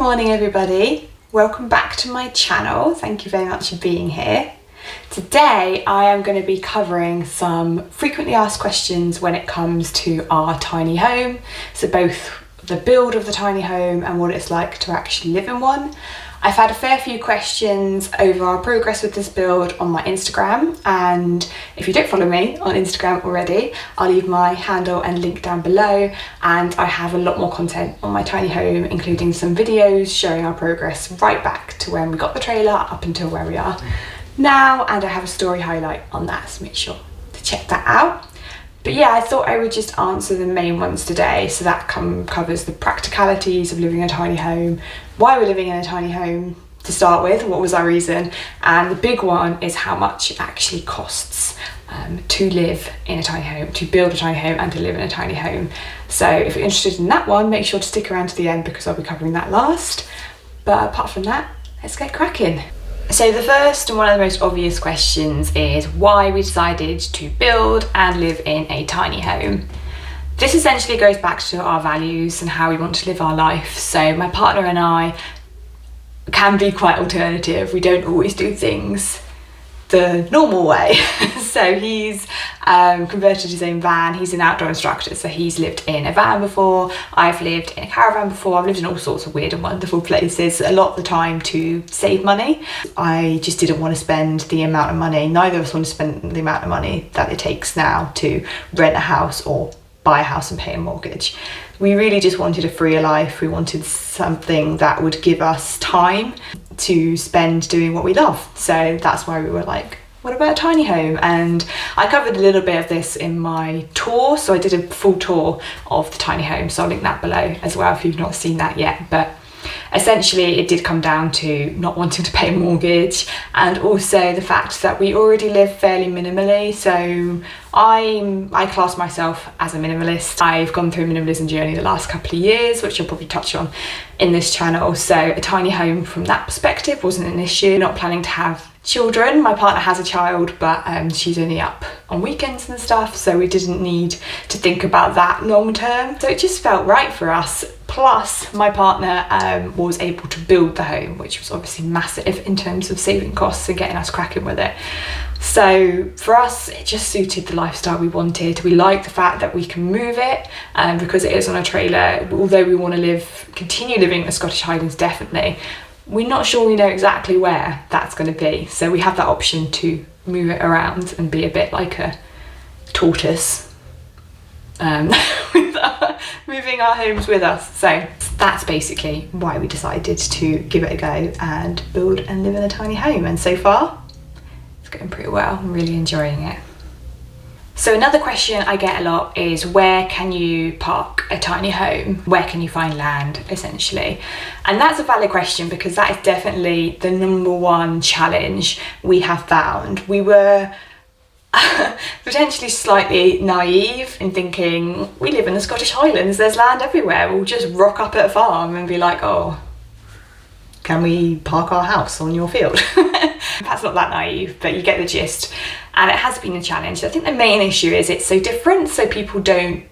morning everybody, welcome back to my channel. Thank you very much for being here. Today I am going to be covering some frequently asked questions when it comes to our tiny home, so both the build of the tiny home and what it's like to actually live in one. I've had a fair few questions over our progress with this build on my Instagram, and if you don't follow me on Instagram already, I'll leave my handle and link down below, and I have a lot more content on my tiny home, including some videos showing our progress right back to when we got the trailer up until where we are now, and I have a story highlight on that, so make sure to check that out. But yeah, I thought I would just answer the main ones today. So that covers the practicalities of living in a tiny home, why we're living in a tiny home to start with, what was our reason, and the big one is how much it actually costs to live in a tiny home, to build a tiny home and to live in a tiny home. So if you're interested in that one, make sure to stick around to the end because I'll be covering that last. But apart from that, let's get cracking. So the first and one of the most obvious questions is why we decided to build and live in a tiny home. This essentially goes back to our values and how we want to live our life. So my partner and I can be quite alternative. We don't always do things the normal way. So he's converted his own van. He's an outdoor instructor, so he's lived in a van before. I've lived in a caravan before. I've lived in all sorts of weird and wonderful places, a lot of the time to save money. I just didn't want to spend the amount of money, neither of us want to spend the amount of money that it takes now to rent a house or buy a house and pay a mortgage. We really just wanted a freer life. We wanted something that would give us time to spend doing what we love. So that's why we were like, what about a tiny home? And I covered a little bit of this in my tour. So I did a full tour of the tiny home. So I'll link that below as well if you've not seen that yet. But essentially it did come down to not wanting to pay a mortgage, and also the fact that we already live fairly minimally. So I class myself as a minimalist. I've gone through a minimalism journey the last couple of years, which I'll probably touch on in this channel. So a tiny home from that perspective wasn't an issue. Not planning to have children. My partner has a child, but she's only up on weekends and stuff, so we didn't need to think about that long term. So it just felt right for us. Plus my partner was able to build the home, which was obviously massive in terms of saving costs and getting us cracking with it. So for us, it just suited the lifestyle we wanted. We like the fact that we can move it because it is on a trailer. Although we want to continue living in the Scottish Highlands, definitely, we're not sure we know exactly where that's going to be. So we have that option to move it around and be a bit like a tortoise with moving our homes with us. So that's basically why we decided to give it a go and build and live in a tiny home. And so far, it's going pretty well. I'm really enjoying it. So another question I get a lot is, where can you park a tiny home? Where can you find land, essentially? And that's a valid question because that is definitely the number one challenge we have found. We were potentially slightly naive in thinking, we live in the Scottish Highlands, there's land everywhere. We'll just rock up at a farm and be like, oh, can we park our house on your field? That's not that naive, but you get the gist. And it has been a challenge. I think the main issue is it's so different, so people don't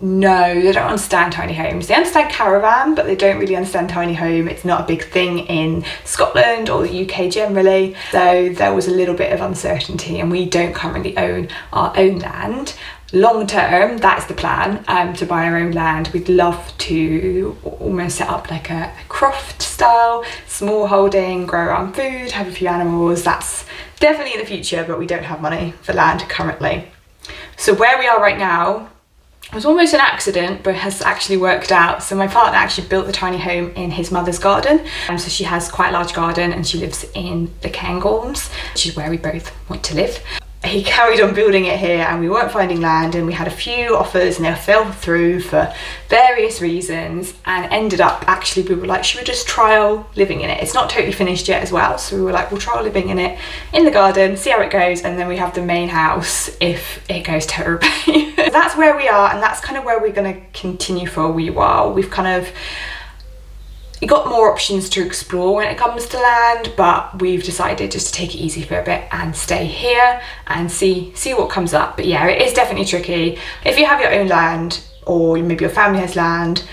know, they don't understand tiny homes. They understand caravan, but they don't really understand tiny home. It's not a big thing in Scotland or the UK generally. So there was a little bit of uncertainty, and we don't currently own our own land. Long term, that's the plan, to buy our own land. We'd love to almost set up like a croft style, small holding, grow our own food, have a few animals. That's definitely in the future, but we don't have money for land currently. So where we are right now was almost an accident, but has actually worked out. So my partner actually built the tiny home in his mother's garden. So she has quite a large garden and she lives in the Cairngorms, which is where we both want to live. He carried on building it here and we weren't finding land, and we had a few offers and they fell through for various reasons, and ended up, actually we were like, should we just trial living in it? It's not totally finished yet as well, so we were like, we'll trial living in it in the garden, see how it goes, and then we have the main house if it goes terribly. That's where we are, and that's kind of where we're going to continue for a wee while. We've kind of got more options to explore when it comes to land, but we've decided just to take it easy for a bit and stay here and see what comes up. But yeah, it is definitely tricky. If you have your own land, or maybe your family has land,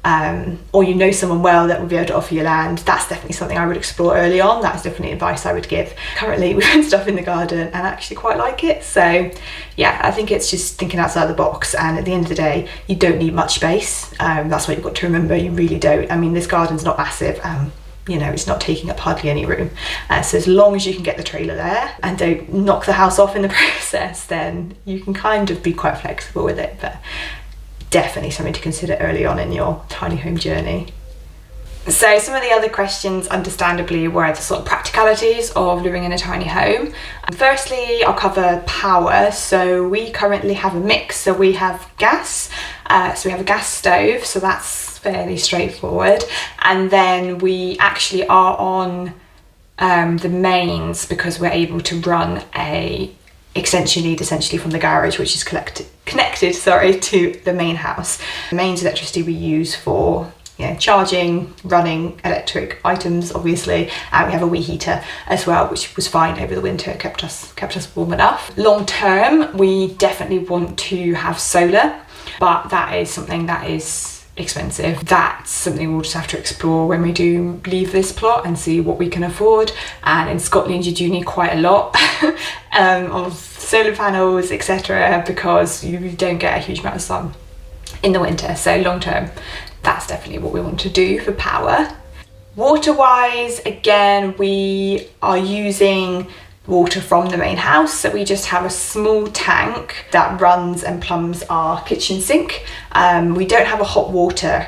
or you know someone well that would be able to offer you land, that's definitely something I would explore early on. That's definitely advice I would give. Currently we put stuff in the garden and actually quite like it, so yeah, I think it's just thinking outside the box, and at the end of the day you don't need much space. That's what you've got to remember, you really don't. I mean, this garden's not massive, you know, it's not taking up hardly any room, so as long as you can get the trailer there and don't knock the house off in the process, then you can kind of be quite flexible with it. But definitely something to consider early on in your tiny home journey. So some of the other questions, understandably, were the sort of practicalities of living in a tiny home. Firstly, I'll cover power. So we currently have a mix. So we have gas, so we have a gas stove, so that's fairly straightforward. And then we actually are on the mains because we're able to run a extension lead essentially from the garage, which is connected to the main house. The mains electricity we use for, you know, charging, running electric items, obviously. And we have a wee heater as well, which was fine over the winter. It kept us warm enough. Long term, we definitely want to have solar, but that is something that is expensive. That's something we'll just have to explore when we do leave this plot and see what we can afford. And in Scotland you do need quite a lot of solar panels, etc., because you don't get a huge amount of sun in the winter. So long term, that's definitely what we want to do for power. Water wise, again, we are using water from the main house, so we just have a small tank that runs and plumbs our kitchen sink. We don't have a hot water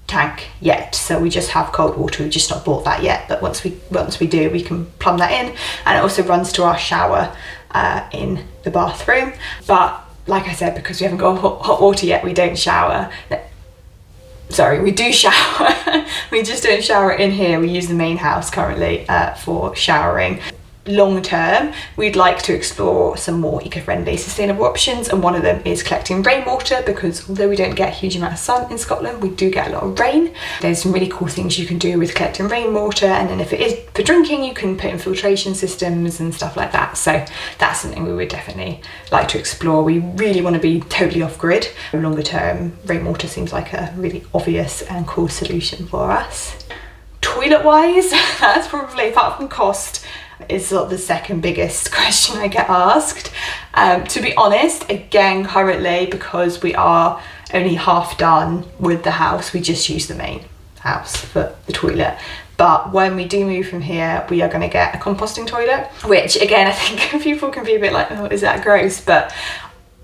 tank yet, so we just have cold water. We've just not bought that yet, but once we do, we can plumb that in, and it also runs to our shower in the bathroom. But like I said, because we haven't got hot water yet, we don't shower. Sorry, we do shower. We just don't shower in here. We use the main house currently for showering. Long term, we'd like to explore some more eco-friendly, sustainable options, and one of them is collecting rainwater, because although we don't get a huge amount of sun in Scotland, we do get a lot of rain. There's some really cool things you can do with collecting rainwater, and then if it is for drinking, you can put in filtration systems and stuff like that. So that's something we would definitely like to explore. We really want to be totally off-grid. Longer term, rainwater seems like a really obvious and cool solution for us. Toilet-wise, that's probably, apart from cost, is sort of the second biggest question I get asked. To be honest, again, currently, because we are only half done with the house, we just use the main house for the toilet. But when we do move from here, we are going to get a composting toilet, which again, I think people can be a bit like, oh, is that gross? But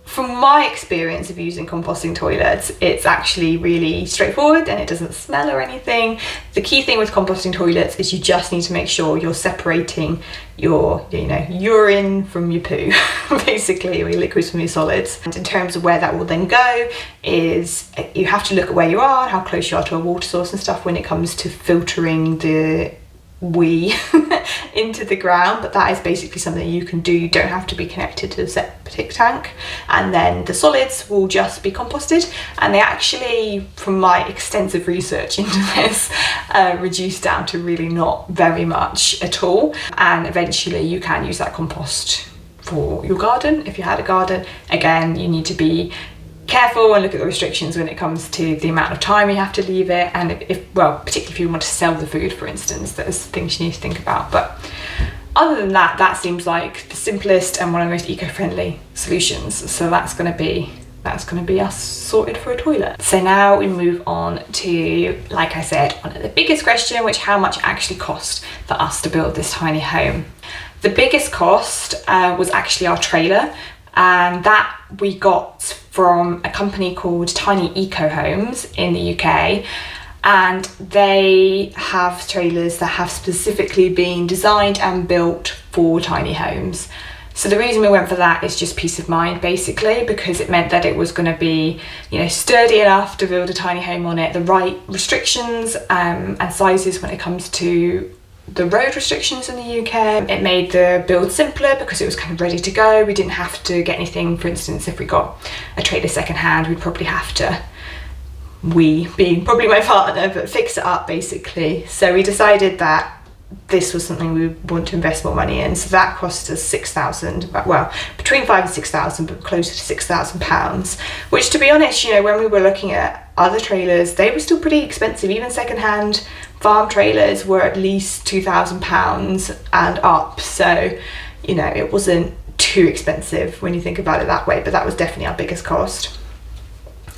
from my experience of using composting toilets, it's actually really straightforward and it doesn't smell or anything. The key thing with composting toilets is you just need to make sure you're separating your, you know, urine from your poo, basically, your liquids from your solids. And in terms of where that will then go, is you have to look at where you are, how close you are to a water source and stuff when it comes to filtering the wee into the ground, but that is basically something you can do. You don't have to be connected to the septic tank, and then the solids will just be composted, and they actually, from my extensive research into this, reduce down to really not very much at all. And eventually you can use that compost for your garden if you had a garden. Again, you need to be careful and look at the restrictions when it comes to the amount of time you have to leave it, and particularly if you want to sell the food, for instance, there's things you need to think about. But other than that, that seems like the simplest and one of the most eco-friendly solutions. So that's going to be us sorted for a toilet. So now we move on to, like I said, one of the biggest question, which how much it actually cost for us to build this tiny home. The biggest cost was actually our trailer, and that we got from a company called Tiny Eco Homes in the UK, and they have trailers that have specifically been designed and built for tiny homes. So the reason we went for that is just peace of mind, basically, because it meant that it was going to be, you know, sturdy enough to build a tiny home on it, the right restrictions and sizes when it comes to the road restrictions in the UK. It made the build simpler because it was kind of ready to go. We didn't have to get anything. For instance, if we got a trailer secondhand, we'd probably have to, we being probably my partner, but fix it up basically. So we decided that this was something we want to invest more money in. So that cost us £6,000, well, between 5 and 6,000, but closer to £6,000, which, to be honest, you know, when we were looking at other trailers, they were still pretty expensive. Even secondhand farm trailers were at least £2,000 and up. So, you know, it wasn't too expensive when you think about it that way, but that was definitely our biggest cost.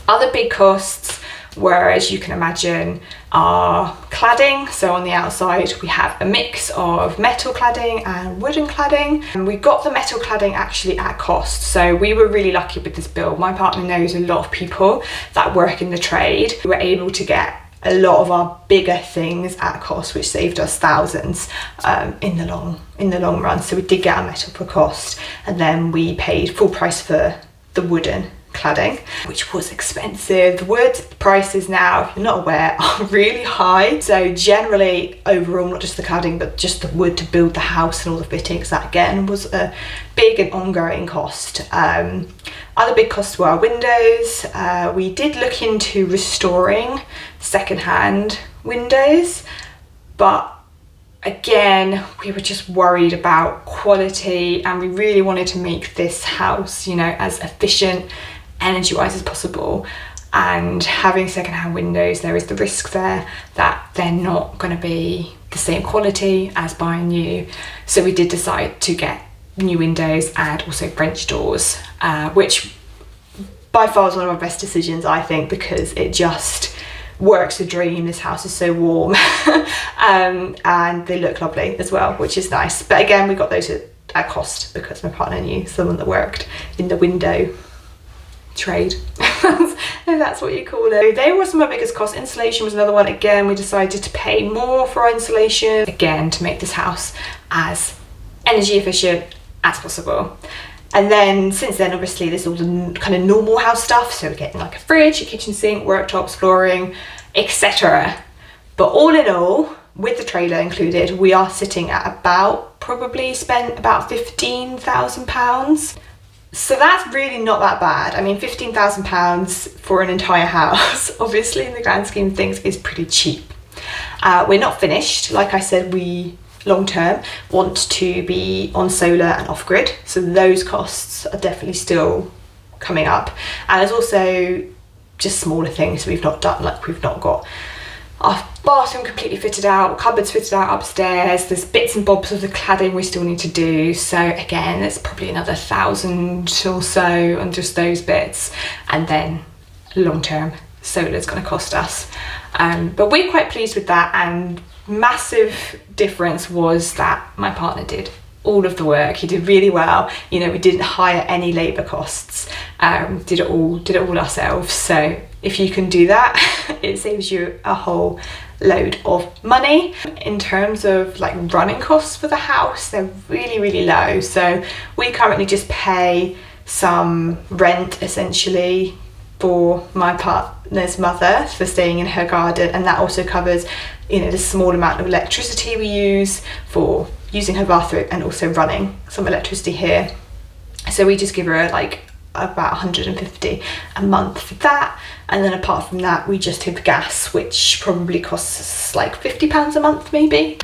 Other big costs were, as you can imagine, our cladding. So on the outside we have a mix of metal cladding and wooden cladding, and we got the metal cladding actually at cost. So we were really lucky with this build. My partner knows a lot of people that work in the trade. We were able to get a lot of our bigger things at cost, which saved us thousands in the long run. So we did get our metal per cost, and then we paid full price for the wooden cladding, which was expensive. The wood prices now, if you're not aware, are really high. So generally, overall, not just the cladding, but just the wood to build the house and all the fittings, that again was a big and ongoing cost. Other big costs were our windows. We did look into restoring secondhand windows, but again, we were just worried about quality, and we really wanted to make this house, you know, as efficient energy-wise as possible. And having secondhand windows, there is the risk there that they're not going to be the same quality as buying new. So we did decide to get new windows and also French doors, which by far was one of our best decisions, I think, because it just works a dream. This house is so warm and they look lovely as well, which is nice. But again, we got those at cost because my partner knew someone that worked in the window trade, if that's what you call it. They were some of our biggest costs. Insulation was another one. Again, we decided to pay more for our insulation, again, to make this house as energy efficient as possible. And then since then, obviously, there's all the kind of normal house stuff. So we're getting like a fridge, a kitchen sink, worktops, flooring, etc. But all in all, with the trailer included, we are sitting at about, probably spent about £15,000. So that's really not that bad. I mean, £15,000 for an entire house, obviously in the grand scheme of things, is pretty cheap. We're not finished. Like I said, we long term want to be on solar and off grid. So those costs are definitely still coming up. And there's also just smaller things we've not done, like we've not got our bathroom completely fitted out, cupboards fitted out upstairs. There's bits and bobs of the cladding we still need to do. So again, there's probably another 1,000 or so on just those bits. And then long term, solar's going to cost us. But we're quite pleased with that. And massive difference was that my partner did all of the work. He did really well. You know, we didn't hire any labour costs. Did it all ourselves. So if you can do that, it saves you a whole load of money. In terms of like running costs for the house, they're really, really low. So we currently just pay some rent essentially for my partner's mother for staying in her garden, and that also covers, you know, the small amount of electricity we use for using her bathroom and also running some electricity here. So we just give her like about 150 a month for that, and then apart from that we just have gas, which probably costs us like £50 a month maybe,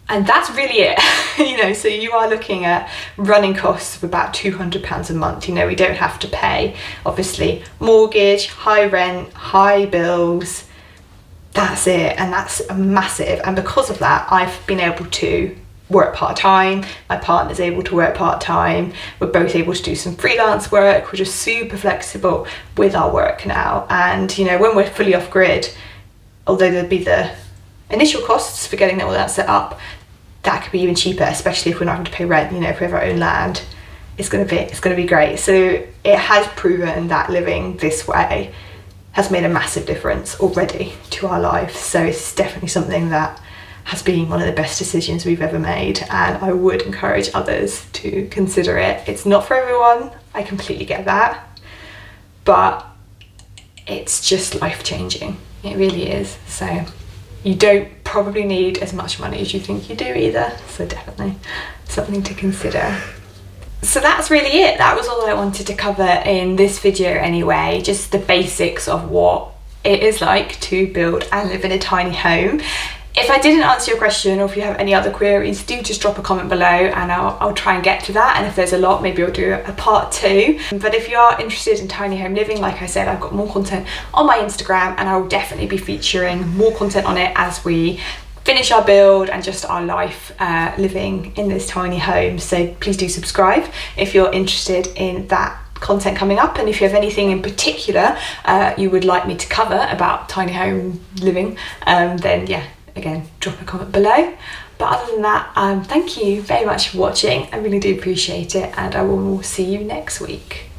and that's really it. You know, so you are looking at running costs of about £200 a month. You know, we don't have to pay obviously mortgage, high rent, high bills. That's it, and that's massive. And because of that, I've been able to work part-time. My partner's able to work part-time. We're both able to do some freelance work. We're just super flexible with our work now. And you know, when we're fully off grid, although there'd be the initial costs for getting all that set up, that could be even cheaper, especially if we're not having to pay rent. You know, if we have our own land, it's going to be great. So it has proven that living this way has made a massive difference already to our life. So it's definitely something that has been one of the best decisions we've ever made, and I would encourage others to consider it. It's not for everyone, I completely get that, but it's just life-changing. It really is. So you don't probably need as much money as you think you do either, so definitely something to consider. So that's really it. That was all I wanted to cover in this video anyway, just the basics of what it is like to build and live in a tiny home. If I didn't answer your question, or if you have any other queries, do just drop a comment below and I'll try and get to that. And if there's a lot, maybe I'll do a part 2. But if you are interested in tiny home living, like I said, I've got more content on my Instagram, and I will definitely be featuring more content on it as we finish our build and just our life living in this tiny home. So please do subscribe if you're interested in that content coming up, and if you have anything in particular you would like me to cover about tiny home living, then yeah, again, drop a comment below. But other than that, thank you very much for watching. I really do appreciate it, and I will see you next week.